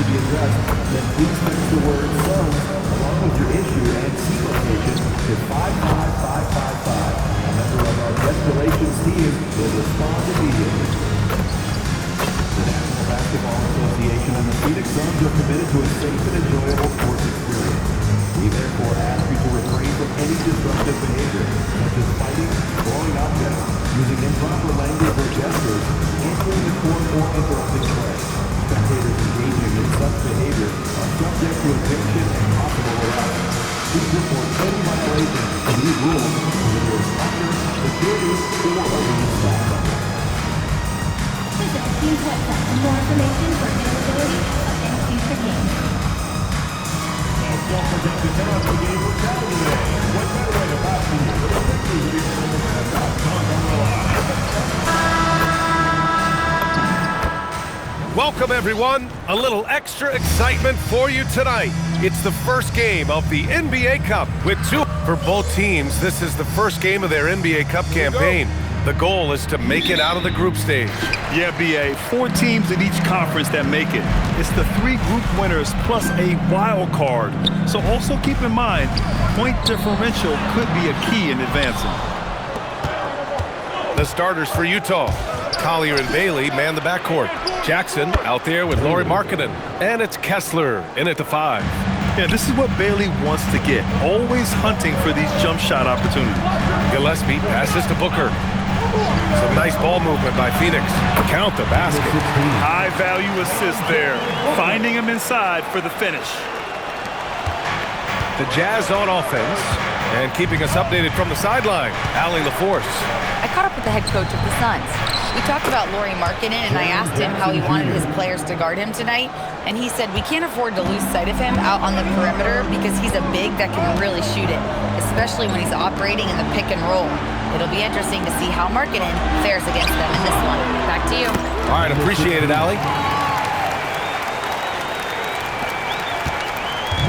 be addressed, then please text the word "phones" along with your issue and seat location to 55555. A member of our guest relations team will respond immediately. The National Basketball Association and the Phoenix Suns are committed to a safe and enjoyable sports experience. We therefore ask you to refrain from any disruptive behavior, such as fighting, throwing objects, using improper language or gestures, entering the court, or interrupting play. Spectators engaging in such behavior are subject to eviction and possible arrest. Please report any violation of these rules to the instructor, security, or arena staff. Visit the team's website for more information for availability of any future games. Don't forget to turn on the game for Saturday. What better way to pass the year than a victory with your Welcome, everyone. A little extra excitement for you tonight. It's the first game of the NBA Cup with two for both teams. This is the first game of their NBA Cup campaign. The goal is to make it out of the group stage. Yeah, B.A., 4 teams in each conference that make it. It's the 3 group winners plus a wild card. So also keep in mind, point differential could be a key in advancing. The starters for Utah. Collier and Bailey man the backcourt. Jackson out there with Lauri Markkanen. And it's Kessler in at the 5. Yeah, this is what Bailey wants to get. Always hunting for these jump shot opportunities. Gillespie passes to Booker. Some nice ball movement by Phoenix. Count the basket. High value assist there. Finding him inside for the finish. The Jazz on offense. And keeping us updated from the sideline, Allie LaForce. I caught up with the head coach of the Suns. We talked about Lauri Markkanen, and I asked him how he wanted his players to guard him tonight. And he said we can't afford to lose sight of him out on the perimeter because he's a big that can really shoot it, especially when he's operating in the pick and roll. It'll be interesting to see how Markkanen fares against them in this one. Back to you. All right, appreciate it, Allie.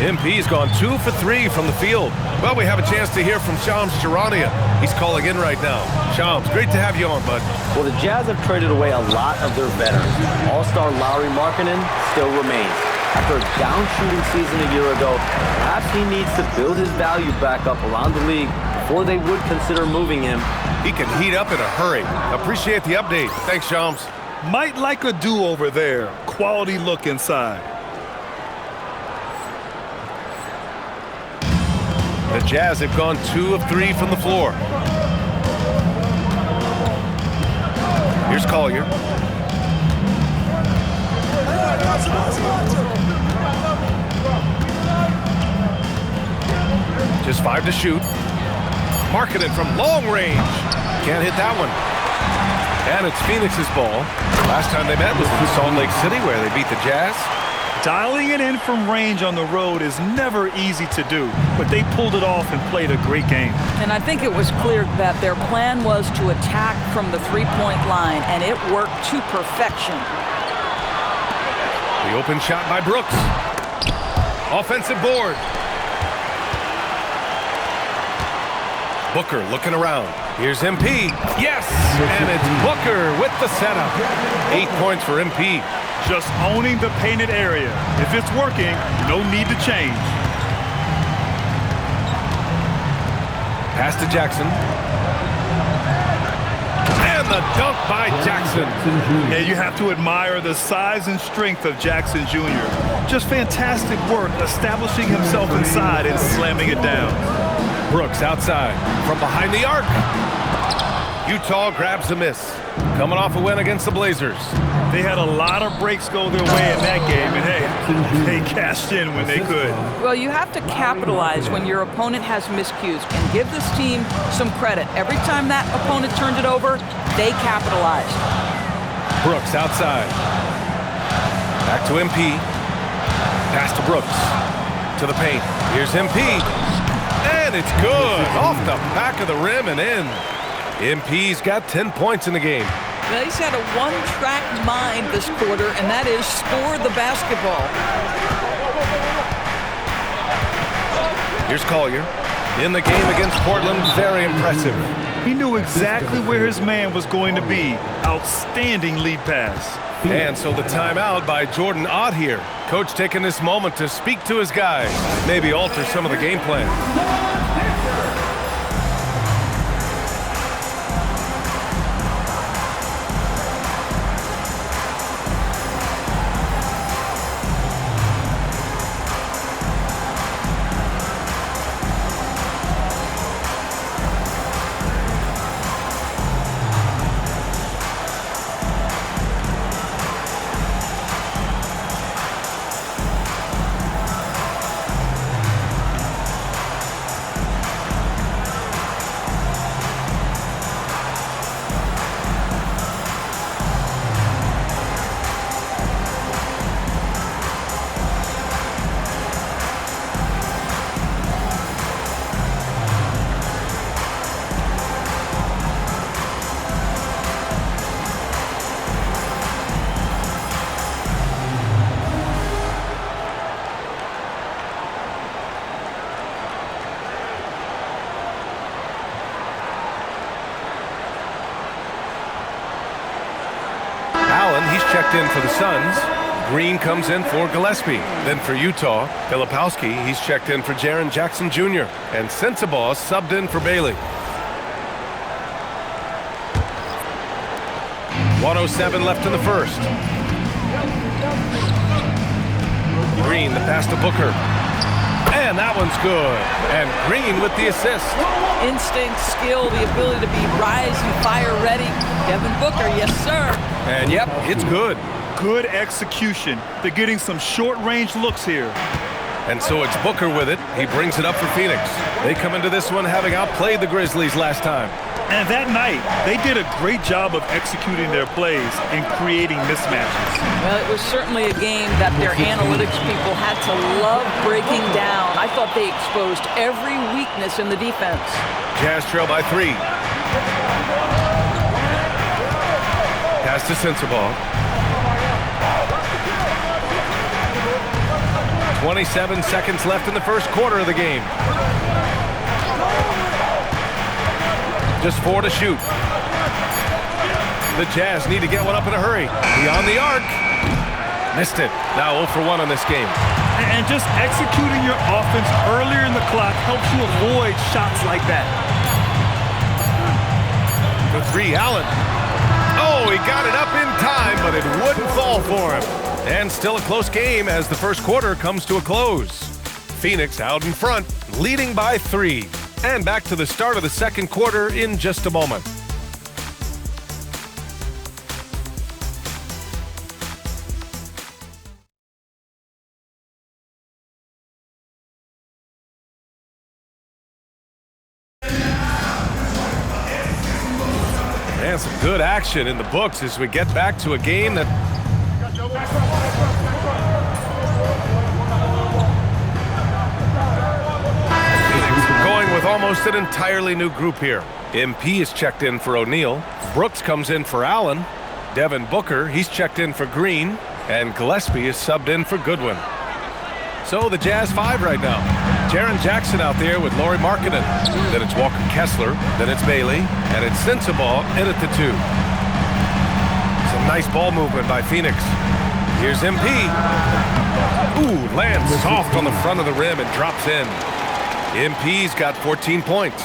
MP's gone 2 for 3 from the field. Well, we have a chance to hear from Shams Charania. He's calling in right now. Shams, great to have you on, bud. Well, the Jazz have traded away a lot of their veterans. All-star Lauri Markkanen still remains. After a down shooting season a year ago, perhaps he needs to build his value back up around the league before they would consider moving him. He can heat up in a hurry. Appreciate the update. Thanks, Shams. Might like a do-over there. Quality look inside. The Jazz have gone 2 of 3 from the floor. Here's Collier. Just 5 to shoot. Markkanen from long range. Can't hit that one. And it's Phoenix's ball. Last time they met was in Salt Lake City where they beat the Jazz. Dialing it in from range on the road is never easy to do, but they pulled it off and played a great game. And I think it was clear that their plan was to attack from the three-point line, and it worked to perfection. The open shot by Brooks. Offensive board. Booker looking around. Here's MP. Yes! And it's Booker with the setup. 8 points for MP. Just owning the painted area. If it's working, no need to change. Pass to Jackson. And the dunk by Jackson. Yeah, you have to admire the size and strength of Jackson Jr. Just fantastic work establishing himself inside and slamming it down. Brooks outside from behind the arc. Utah grabs the miss. Coming off a win against the Blazers. They had a lot of breaks go their way in that game, and hey, they cashed in when they could. Well, you have to capitalize when your opponent has miscues, and give this team some credit. Every time that opponent turned it over, they capitalized. Brooks outside. Back to MP. Pass to Brooks. To the paint. Here's MP. And it's good. Off the back of the rim and in. MP's got 10 points in the game. Well, he's had a one-track mind this quarter, and that is score the basketball. Here's Collier. In the game against Portland, very impressive. He knew exactly where his man was going to be. Outstanding lead pass. And so the timeout by Jordan Ott here. Coach taking this moment to speak to his guys, maybe alter some of the game plan. He's checked in for the Suns. Green comes in for Gillespie. Then for Utah, Filipowski, he's checked in for Jaren Jackson Jr. And Sensabaugh subbed in for Bailey. 1:07 left in the first. Green, the pass to Booker. And that one's good. And Green with the assist. Instinct, skill, the ability to be rise and fire ready. Devin Booker, yes, sir. And yep, it's good. Good execution. They're getting some short-range looks here. And so it's Booker with it. He brings it up for Phoenix. They come into this one having outplayed the Grizzlies last time. And that night, they did a great job of executing their plays and creating mismatches. Well, it was certainly a game that their analytics people had to love breaking down. I thought they exposed every weakness in the defense. Jazz trail by 3. Pass to Sensabaugh. 27 seconds left in the first quarter of the game. Just 4 to shoot. The Jazz need to get one up in a hurry. Beyond the arc. Missed it. Now 0 for 1 on this game. And just executing your offense earlier in the clock helps you avoid shots like that. For 3, Allen. Oh, he got it up in time, but it wouldn't fall for him. And still a close game as the first quarter comes to a close. Phoenix out in front, leading by 3. And back to the start of the second quarter in just a moment. And some good action in the books as we get back to a game that going with almost an entirely new group here. MP is checked in for O'Neal. Brooks comes in for Allen. Devin Booker, he's checked in for Green. And Gillespie is subbed in for Goodwin. So the Jazz 5 right now. Jaren Jackson out there with Lauri Markkanen. Then it's Walker Kessler. Then it's Bailey. And it's Sensabaugh in at the 2. Some nice ball movement by Phoenix. Here's MP. Ooh, lands soft on the front of the rim and drops in. MP's got 14 points.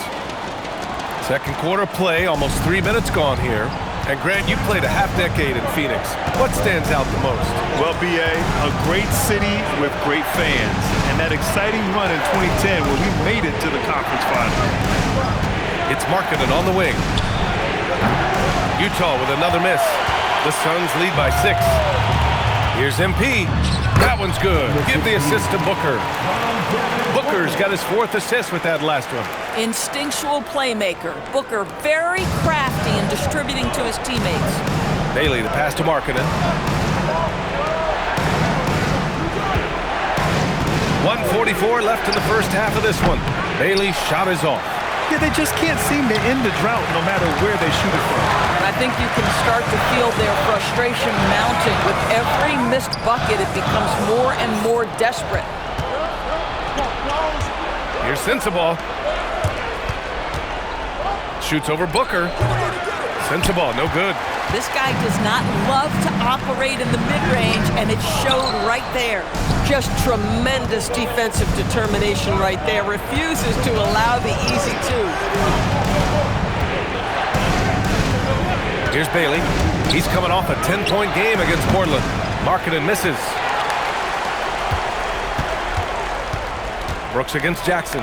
Second quarter play, almost 3 minutes gone here. And Grant, you played a half-decade in Phoenix. What stands out the most? Well, BA, a great city with great fans. And that exciting run in 2010 where we made it to the conference final. It's Markkanen on the wing. Utah with another miss. The Suns lead by 6. Here's MP. That one's good. Give the assist to Booker. Booker's got his 4th assist with that last one. Instinctual playmaker. Booker very crafty in distributing to his teammates. Bailey, the pass to Markkanen. 1:44 left in the first half of this one. Bailey's shot is off. Yeah, they just can't seem to end the drought no matter where they shoot it from. And I think you can start to feel their frustration mounting. With every missed bucket, it becomes more and more desperate. Here's Sensabaugh. Shoots over Booker. Sends the ball, no good. This guy does not love to operate in the mid-range, and it showed right there. Just tremendous defensive determination right there. Refuses to allow the easy two. Here's Bailey. He's coming off a 10-point game against Portland. Markkanen misses. Brooks against Jackson.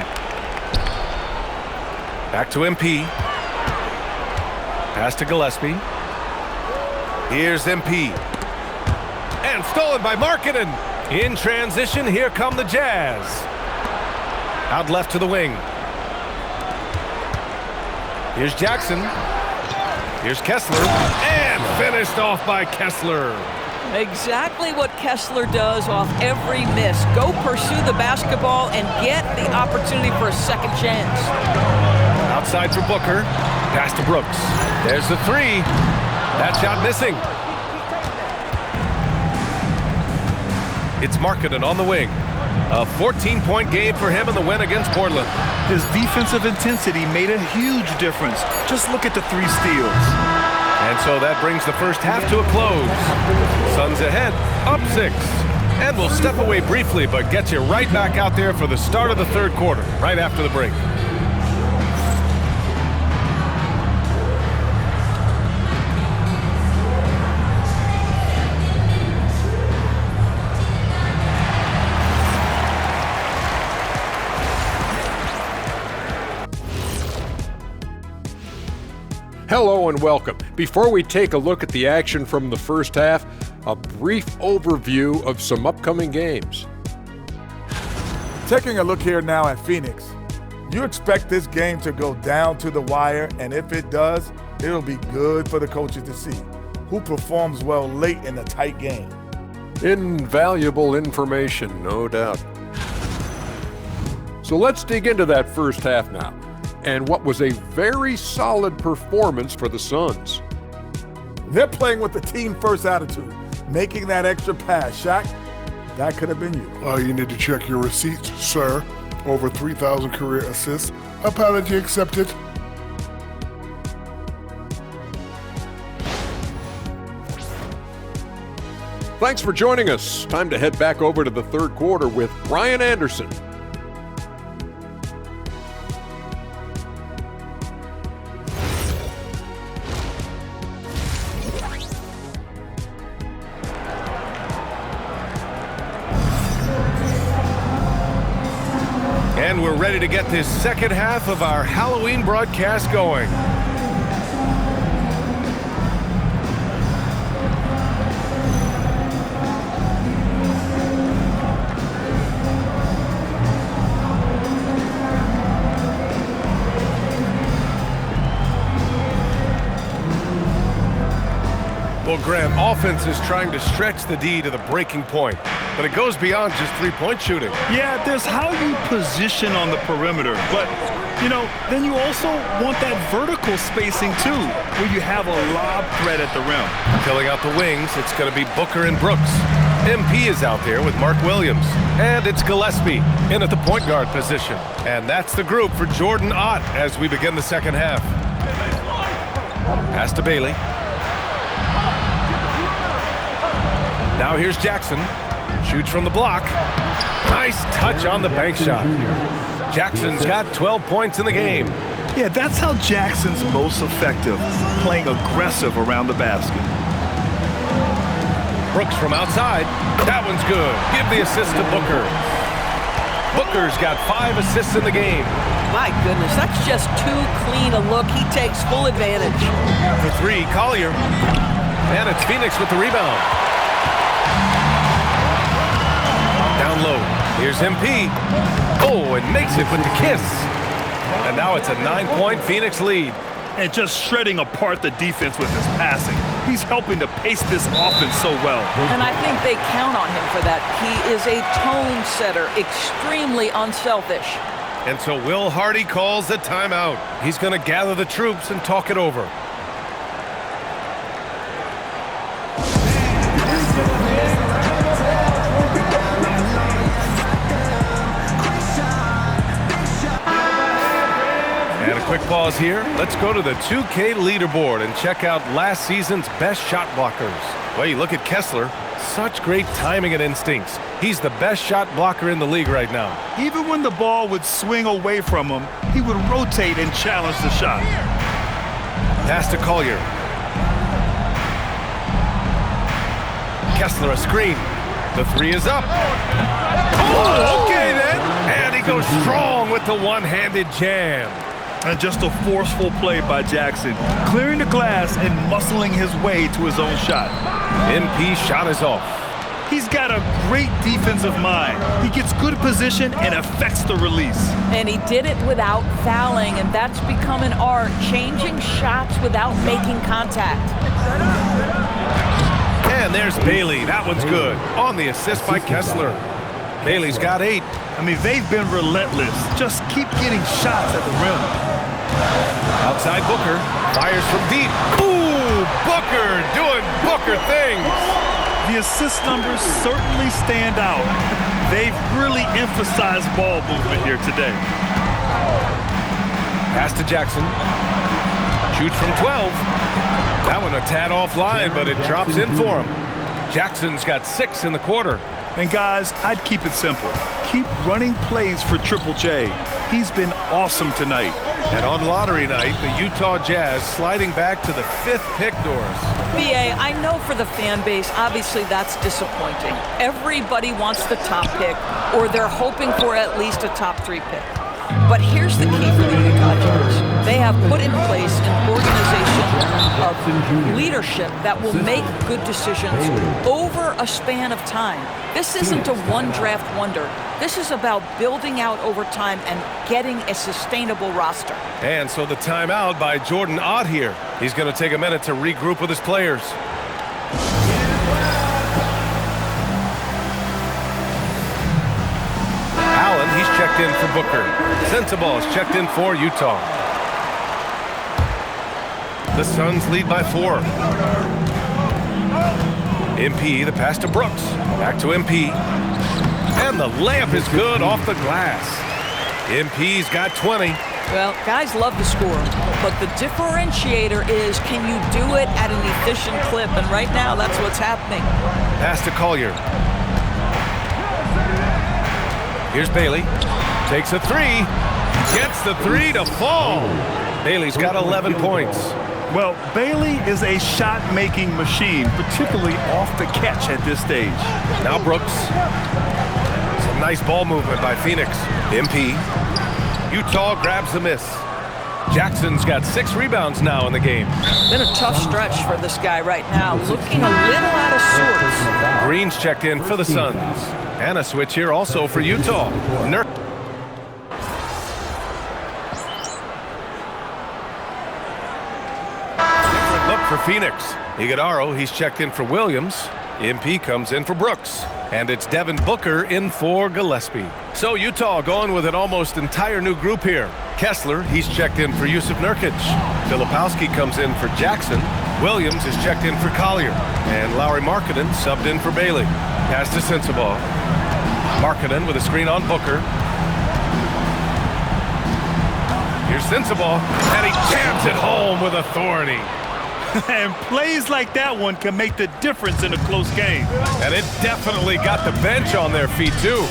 Back to MP. Pass to Gillespie. Here's MP. And stolen by Markkanen. In transition, here come the Jazz. Out left to the wing. Here's Jackson. Here's Kessler. And finished off by Kessler. Exactly what Kessler does off every miss. Go pursue the basketball and get the opportunity for a second chance. Outside for Booker. Pass to Brooks. There's the three. That shot missing. It's Markkanen on the wing. A 14-point game for him in the win against Portland. His defensive intensity made a huge difference. Just look at the 3 steals. And so that brings the first half to a close. Suns ahead, up 6. And we'll step away briefly, but get you right back out there for the start of the third quarter, right after the break. Hello and welcome. Before we take a look at the action from the first half, a brief overview of some upcoming games. Taking a look here now at Phoenix. You expect this game to go down to the wire, and if it does, it'll be good for the coaches to see who performs well late in a tight game. Invaluable information, no doubt. So let's dig into that first half now, and what was a very solid performance for the Suns. They're playing with the team-first attitude, making that extra pass. Shaq, that could have been you. You need to check your receipts, sir. Over 3,000 career assists. Apology accepted. Thanks for joining us. Time to head back over to the third quarter with Brian Anderson. And we're ready to get this second half of our Halloween broadcast going. Well, Graham, offense is trying to stretch the D to the breaking point, but it goes beyond just three-point shooting. Yeah, there's how you position on the perimeter, but, then you also want that vertical spacing too, where you have a lob threat at the rim. Filling out the wings, it's going to be Booker and Brooks. MP is out there with Mark Williams. And it's Gillespie in at the point guard position. And that's the group for Jordan Ott as we begin the second half. Pass to Bailey. Now here's Jackson. Shoots from the block. Nice touch on the bank shot. Jackson's got 12 points in the game. Yeah, that's how Jackson's most effective, playing aggressive around the basket. Brooks from outside. That one's good. Give the assist to Booker. Booker's got 5 assists in the game. My goodness, that's just too clean a look. He takes full advantage. For 3, Collier. And it's Phoenix with the rebound. Down low. Here's MP. Oh, and makes it with the kiss. And now it's a 9-point Phoenix lead. And just shredding apart the defense with his passing. He's helping to pace this offense so well. And I think they count on him for that. He is a tone setter, extremely unselfish. And so Will Hardy calls the timeout. He's going to gather the troops and talk it over. And a quick basketball is here. Let's go to the 2K leaderboard and check out last season's best shot blockers. Well, you look at Kessler. Such great timing and instincts. He's the best shot blocker in the league right now. Even when the ball would swing away from him, he would rotate and challenge the shot. Pass to Collier. Kessler a screen. The three is up. Oh, okay then. And he goes strong with the one-handed jam. And just a forceful play by Jackson, clearing the glass and muscling his way to his own shot. MP shot is off. He's got a great defensive mind. He gets good position and affects the release. And he did it without fouling, and that's become an art, changing shots without making contact. And there's Bailey. That one's good. On the assist by Kessler. Bailey's got 8. I mean, they've been relentless. Just keep getting shots at the rim. Outside Booker. Fires from deep. Ooh, Booker doing Booker things. The assist numbers certainly stand out. They've really emphasized ball movement here today. Pass to Jackson. Shoots from 12. That one a tad offline, but it drops in for him. Jackson's got 6 in the quarter. And guys, I'd keep it simple. Keep running plays for Triple J. He's been awesome tonight. And on lottery night, the Utah Jazz sliding back to the 5th pick, Doris. BA, I know for the fan base, obviously that's disappointing. Everybody wants the top pick, or they're hoping for at least a top 3 pick. But here's the key for the Utah Jazz. They have put in place an organization of leadership that will make good decisions over a span of time. This isn't a one-draft wonder. This is about building out over time and getting a sustainable roster. And so the timeout by Jordan Ott here. He's going to take a minute to regroup with his players. Allen, he's checked in for Booker. Sensabaugh is checked in for Utah. The Suns lead by 4. MP, the pass to Brooks. Back to MP. And the layup is good off the glass. MP's got 20. Well, guys love to score, but the differentiator is, can you do it at an efficient clip? And right now, that's what's happening. Pass to Collier. Here's Bailey. Takes a 3. Gets the 3 to fall. Bailey's got 11 points. Well, Bailey is a shot-making machine, particularly off the catch at this stage. Now Brooks. Some nice ball movement by Phoenix. MP. Utah grabs the miss. Jackson's got 6 rebounds now in the game. Been a tough stretch for this guy right now, looking a little out of sorts. Green's checked in for the Suns. And a switch here also for Utah. Look for Phoenix. Iguodaro, he's checked in for Williams. MP comes in for Brooks. And it's Devin Booker in for Gillespie. So Utah going with an almost entire new group here. Kessler, he's checked in for Yusuf Nurkic. Filipowski comes in for Jackson. Williams is checked in for Collier. And Lauri Markkanen subbed in for Bailey. Pass to Sensabaugh. Markkanen with a screen on Booker. Here's Sensabaugh, and he jams it home with authority. And plays like that one can make the difference in a close game. And it definitely got the bench on their feet, too.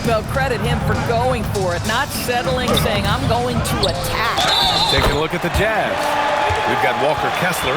Well, credit him for going for it, not settling, saying, I'm going to attack. Taking a look at the Jazz. We've got Walker Kessler.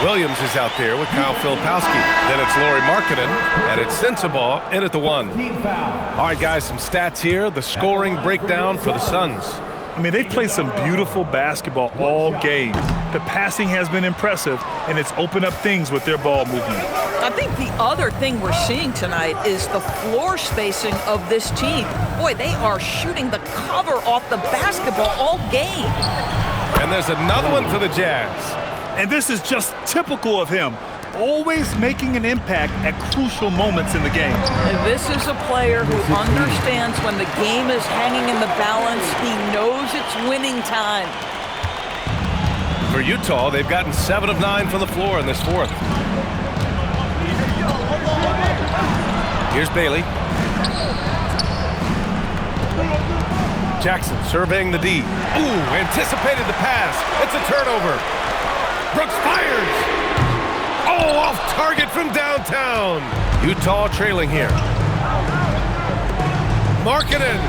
Williams is out there with Kyle Filipowski. Then it's Lauri Markkanen, and it's Sensabaugh in at the 1. All right, guys, some stats here. The scoring breakdown for the Suns. I mean, they've played some beautiful basketball all game. The passing has been impressive, and it's opened up things with their ball movement. I think the other thing we're seeing tonight is the floor spacing of this team. Boy, they are shooting the cover off the basketball all game. And there's another one for the Jazz. And this is just typical of him. Always making an impact at crucial moments in the game. And this is a player who understands when the game is hanging in the balance. He knows it's winning time. For Utah, they've gotten 7 of 9 from the floor in this 4th. Here's Bailey. Jackson surveying the D. Ooh, anticipated the pass. It's a turnover. Brooks fires. Oh, off target from downtown. Utah trailing here. Markkanen.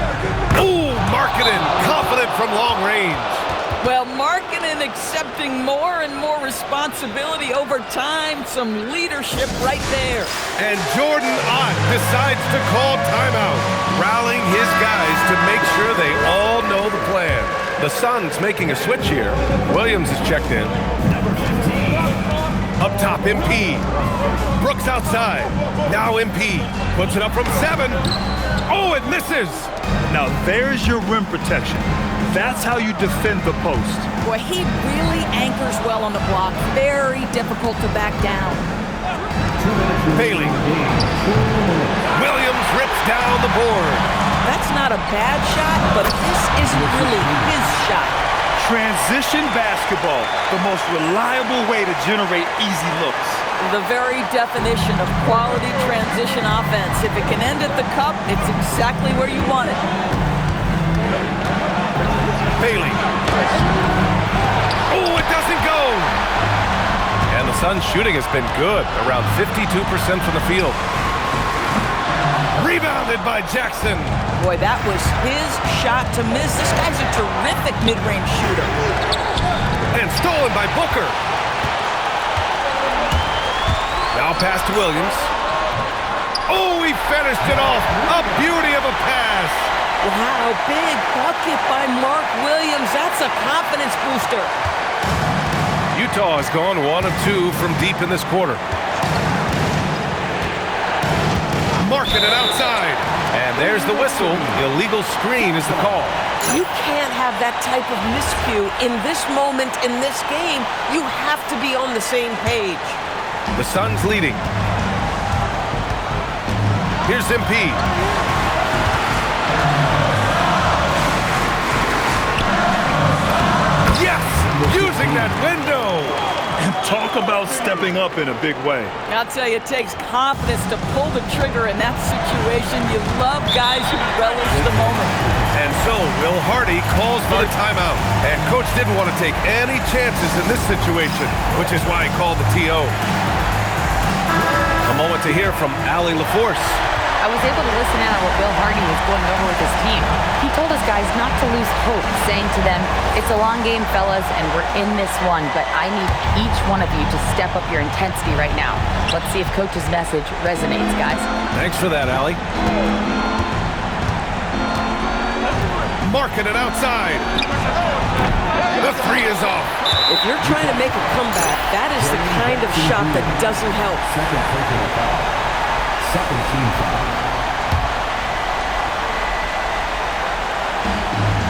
Ooh, Markkanen, confident from long range. Well, Markkanen accepting more and more responsibility over time. Some leadership right there. And Jordan Ott decides to call timeout, rallying his guys to make sure they all know the plan. The Suns making a switch here. Williams is checked in. Up top, MP. Brooks outside. Now MP. Puts it up from 7. Oh, it misses. Now there's your rim protection. That's how you defend the post. Boy, he really anchors well on the block. Very difficult to back down. Bailey. Williams rips down the board. That's not a bad shot, but this isn't really his shot. Transition basketball, the most reliable way to generate easy looks. The very definition of quality transition offense. If it can end at the cup, it's exactly where you want it. Bailey. Oh, it doesn't go. And the Suns' shooting has been good, around 52% from the field. Rebounded by Jackson. Boy, that was his shot to miss. This guy's a terrific mid-range shooter. And stolen by Booker. Now pass to Williams. Oh, he finished it off. A beauty of a pass. Wow, big bucket by Mark Williams. That's a confidence booster. Utah has gone 1 of 2 from deep in this quarter. Markkanen outside. And there's the whistle. Illegal screen is the call. You can't have that type of miscue in this moment in this game. You have to be on the same page. The Suns leading. Here's MP. Yes! Using that window! And talk about stepping up in a big way. I'll tell you, it takes confidence to pull the trigger in that situation. You love guys who relish the moment. And so, Will Hardy calls for the timeout. And Coach didn't want to take any chances in this situation, which is why he called the TO. A moment to hear from Allie LaForce. I was able to listen in on what Will Hardy was going over with his team. He told his guys not to lose hope, saying to them, it's a long game, fellas, and we're in this one, but I need each one of you to step up your intensity right now. Let's see if Coach's message resonates, guys. Thanks for that, Allie. Markkanen outside. The 3 is off. If you're trying to make a comeback, that is the kind of shot that doesn't help. Second team foul.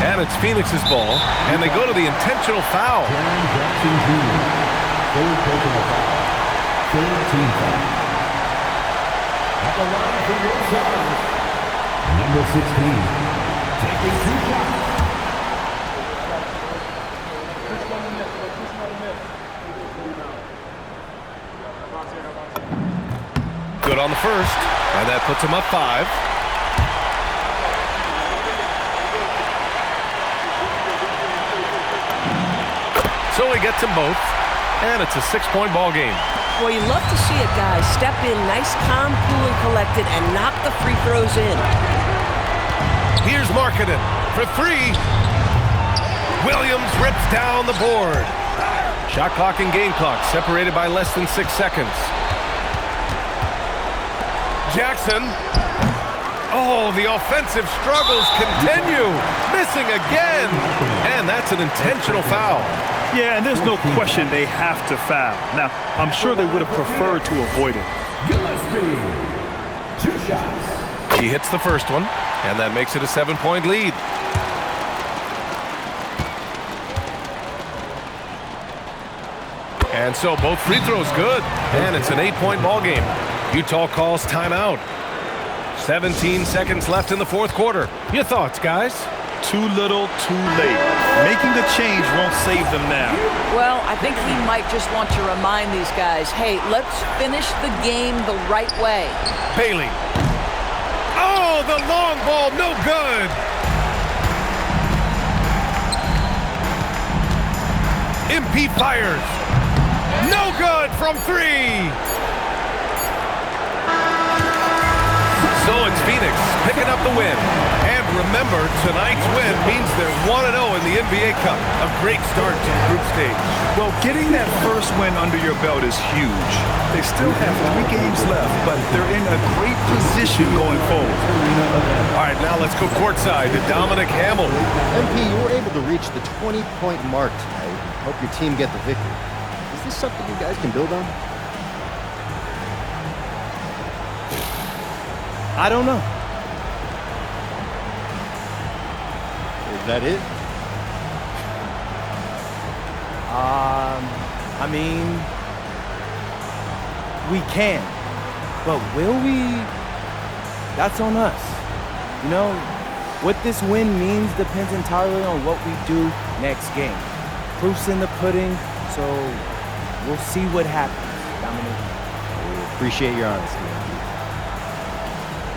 And it's Phoenix's ball, and they go to the intentional foul. Jackson Jr. Third personal foul. Third team foul. At the line for your Suns, number 16, taking 2 shots. Good on the first, and that puts him up 5. So he gets them both, and it's a 6-point ball game. Well, you love to see a guy step in nice, calm, cool, and collected and knock the free throws in. Here's Markkanen for 3. Williams rips down the board. Shot clock and game clock separated by less than 6 seconds. Jackson. Oh, the offensive struggles continue. Missing again. And that's an intentional foul. Yeah, and there's no question they have to foul. Now, I'm sure they would have preferred to avoid it. Gillespie, 2 shots. He hits the first one, and that makes it a 7-point lead. And so both free throws good, and it's an 8-point ball game. Utah calls timeout. 17 seconds left in the 4th quarter. Your thoughts, guys? Too little, too late. Making the change won't save them now. Well, I think he might just want to remind these guys, hey, let's finish the game the right way. Bailey. Oh, the long ball, no good. MP fires. No good from 3. So it's Phoenix picking up the win. And remember, tonight's win means they're 1-0 in the NBA Cup. A great start to the group stage. Well, getting that first win under your belt is huge. They still have 3 games left, but they're in a great position going forward. All right, now let's go courtside to Dominic Hamill. MP, you were able to reach the 20-point mark tonight. Hope your team get the victory. Is this something you guys can build on? I don't know. Is that it? I mean, we can, but will we? That's on us. You know, what this win means depends entirely on what we do next game. Proof's in the pudding, so we'll see what happens, Dominic. We appreciate your honesty.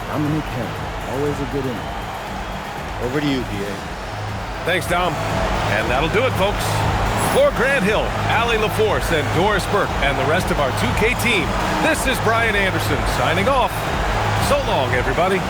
Dominic Hamill, always a good inning. Over to you, PA. Thanks, Dom. And that'll do it, folks. For Grant Hill, Allie LaForce, and Doris Burke, and the rest of our 2K team, this is Brian Anderson signing off. So long, everybody.